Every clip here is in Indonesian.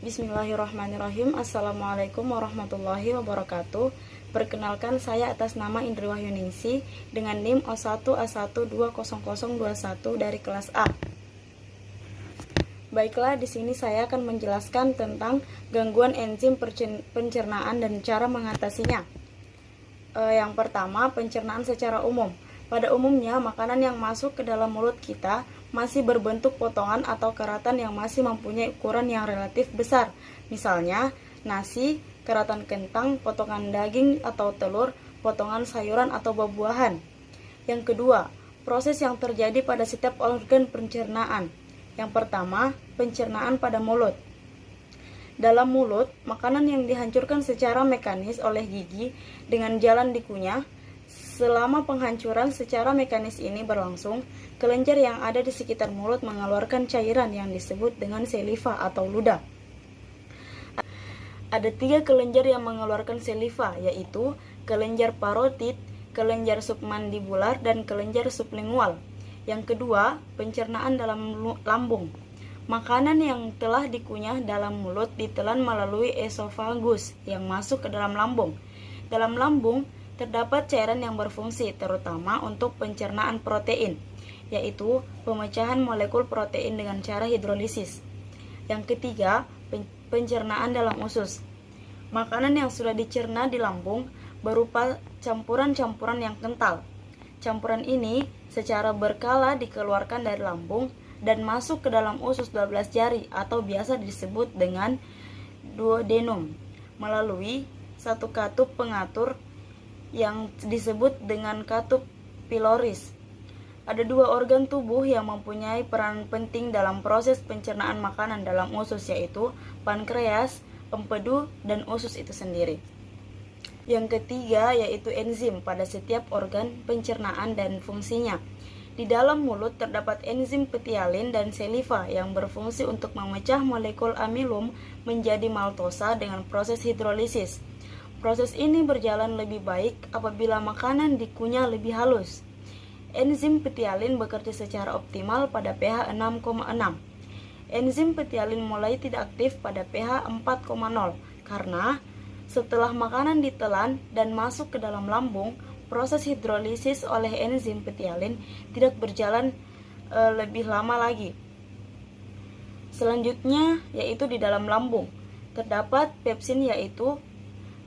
Bismillahirrahmanirrahim. Assalamualaikum warahmatullahi wabarakatuh. Perkenalkan, saya atas nama Indri Wahyuningsi dengan NIM O1A1200021 dari kelas A. Baiklah, di sini saya akan menjelaskan tentang gangguan enzim pencernaan dan cara mengatasinya. Yang pertama, pencernaan secara umum. Pada umumnya, makanan yang masuk ke dalam mulut kita masih berbentuk potongan atau karatan yang masih mempunyai ukuran yang relatif besar. Misalnya, nasi, karatan kentang, potongan daging atau telur, potongan sayuran atau buah-buahan. Yang kedua, proses yang terjadi pada setiap organ pencernaan. Yang pertama, pencernaan pada mulut. Dalam mulut, makanan yang dihancurkan secara mekanis oleh gigi dengan jalan dikunyah. Selama penghancuran secara mekanis ini berlangsung, kelenjar yang ada di sekitar mulut mengeluarkan cairan yang disebut dengan saliva atau ludah. Ada 3 kelenjar yang mengeluarkan saliva, yaitu kelenjar parotid, kelenjar submandibular, dan kelenjar sublingual. Yang kedua, pencernaan dalam lambung. Makanan yang telah dikunyah dalam mulut ditelan melalui esofagus yang masuk ke dalam lambung. Dalam lambung terdapat cairan yang berfungsi terutama untuk pencernaan protein, yaitu pemecahan molekul protein dengan cara hidrolisis. Yang ketiga, pencernaan dalam usus. Makanan yang sudah dicerna di lambung berupa campuran-campuran yang kental. Campuran ini secara berkala dikeluarkan dari lambung dan masuk ke dalam usus 12 jari atau biasa disebut dengan duodenum melalui satu katup pengatur yang disebut dengan katup piloris. Ada 2 organ tubuh yang mempunyai peran penting dalam proses pencernaan makanan dalam usus, yaitu pankreas, empedu, dan usus itu sendiri. Yang ketiga yaitu enzim pada setiap organ pencernaan dan fungsinya. Di dalam mulut terdapat enzim petialin dan saliva yang berfungsi untuk memecah molekul amilum menjadi maltosa dengan proses hidrolisis. Proses ini berjalan lebih baik apabila makanan dikunyah lebih halus. Enzim petialin bekerja secara optimal pada pH 6,6. Enzim petialin mulai tidak aktif pada pH 4,0 karena setelah makanan ditelan dan masuk ke dalam lambung, proses hidrolisis oleh enzim petialin tidak berjalan lebih lama lagi. Selanjutnya yaitu di dalam lambung terdapat pepsin, yaitu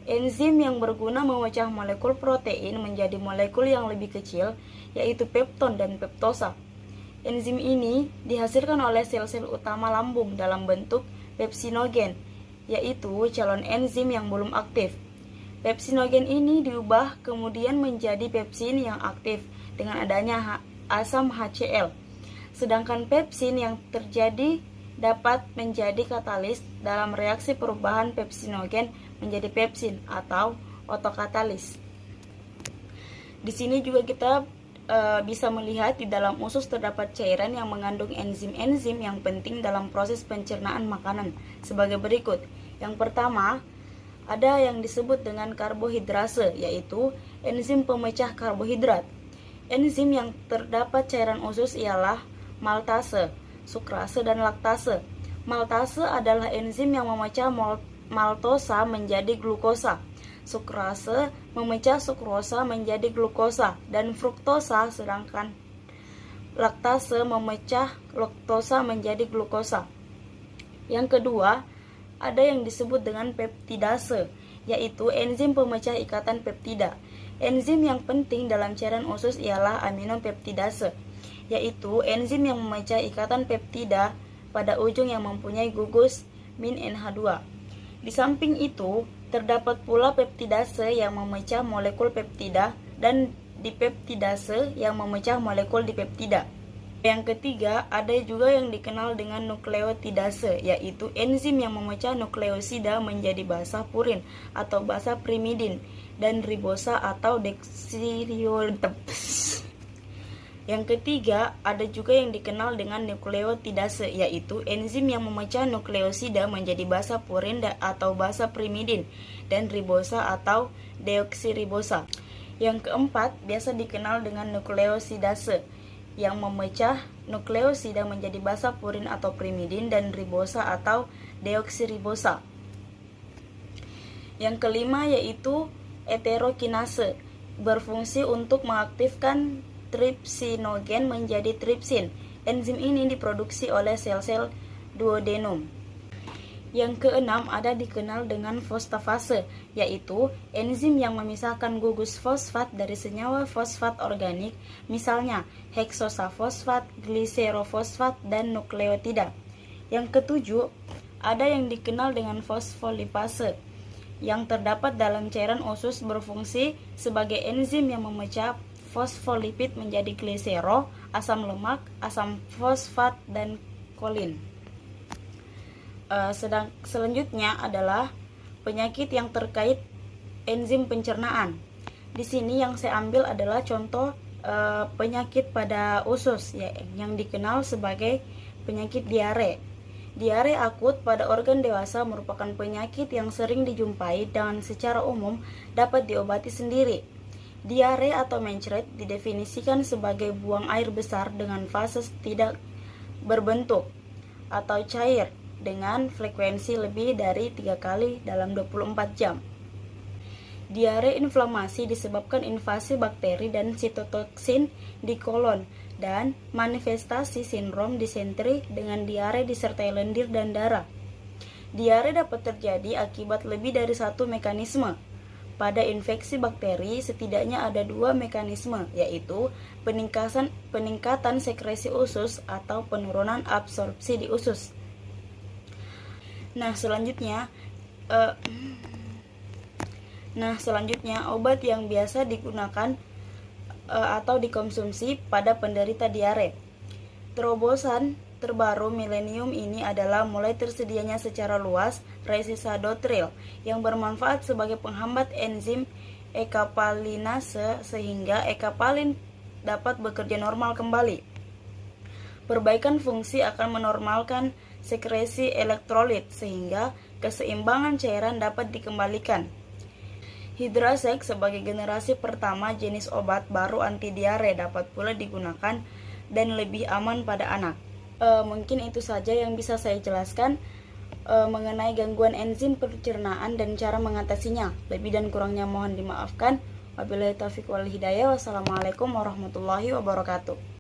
enzim yang berguna memecah molekul protein menjadi molekul yang lebih kecil, yaitu pepton dan peptosa. Enzim ini dihasilkan oleh sel-sel utama lambung dalam bentuk pepsinogen, yaitu calon enzim yang belum aktif. Pepsinogen ini diubah kemudian menjadi pepsin yang aktif dengan adanya asam HCl. Sedangkan pepsin yang terjadi dapat menjadi katalis dalam reaksi perubahan pepsinogen menjadi pepsin atau otokatalis. Di sini juga kita bisa melihat di dalam usus terdapat cairan yang mengandung enzim-enzim yang penting dalam proses pencernaan makanan sebagai berikut. Yang pertama, ada yang disebut dengan karbohidrase, yaitu enzim pemecah karbohidrat. Enzim yang terdapat cairan usus ialah maltase, sukrase, dan laktase. Maltase adalah enzim yang memecah maltosa menjadi glukosa. Sukrase memecah sukrosa menjadi glukosa dan fruktosa, sedangkan laktase memecah laktosa menjadi glukosa. Yang kedua, ada yang disebut dengan peptidase, yaitu enzim pemecah ikatan peptida. Enzim yang penting dalam cairan usus ialah aminopeptidase, yaitu enzim yang memecah ikatan peptida pada ujung yang mempunyai gugus min NH2. Di samping itu, terdapat pula peptidase yang memecah molekul peptida dan dipeptidase yang memecah molekul dipeptida. Yang ketiga, ada juga yang dikenal dengan nukleotidase, yaitu enzim yang memecah nukleosida menjadi basa purin atau basa primidin dan ribosa atau deoksiribonukleinase. Yang ketiga, ada juga yang dikenal dengan nukleotidase, yaitu enzim yang memecah nukleosida menjadi basa purin atau basa primidin dan ribosa atau deoksiribosa. Yang keempat, biasa dikenal dengan nukleosidase, yang memecah nukleosida menjadi basa purin atau primidin dan ribosa atau deoksiribosa. Yang kelima yaitu heterokinase, berfungsi untuk mengaktifkan tripsinogen menjadi tripsin. Enzim ini diproduksi oleh sel-sel duodenum. Yang keenam ada dikenal dengan fosfatase, yaitu enzim yang memisahkan gugus fosfat dari senyawa fosfat organik, misalnya heksosafosfat, gliserofosfat, dan nukleotida. Yang ketujuh ada yang dikenal dengan fosfolipase, yang terdapat dalam cairan usus, berfungsi sebagai enzim yang memecah fosfolipid menjadi glisero, asam lemak, asam fosfat, dan kolin. Selanjutnya adalah penyakit yang terkait enzim pencernaan. Di sini yang saya ambil adalah contoh penyakit pada usus ya, yang dikenal sebagai penyakit diare. Diare akut pada organ dewasa merupakan penyakit yang sering dijumpai dan secara umum dapat diobati sendiri. Diare atau mencret didefinisikan sebagai buang air besar dengan fase tidak berbentuk atau cair dengan frekuensi lebih dari 3 kali dalam 24 jam. Diare inflamasi disebabkan invasi bakteri dan sitotoksin di kolon dan manifestasi sindrom disenteri dengan diare disertai lendir dan darah. Diare dapat terjadi akibat lebih dari satu mekanisme. Pada infeksi bakteri setidaknya ada 2 mekanisme, yaitu peningkatan sekresi usus atau penurunan absorpsi di usus. Nah, selanjutnya obat yang biasa digunakan atau dikonsumsi pada penderita diare. Terobosan terbaru milenium ini adalah mulai tersedianya secara luas resisadotril yang bermanfaat sebagai penghambat enzim ekapalinase sehingga ekapalin dapat bekerja normal kembali. Perbaikan fungsi akan menormalkan sekresi elektrolit sehingga keseimbangan cairan dapat dikembalikan. Hidrasek sebagai generasi pertama jenis obat baru anti diare dapat pula digunakan dan lebih aman pada anak. Mungkin itu saja yang bisa saya jelaskan mengenai gangguan enzim pencernaan dan cara mengatasinya. Lebih dan kurangnya mohon dimaafkan. Wabillahi taufiq wal hidayah. Wassalamualaikum warahmatullahi wabarakatuh.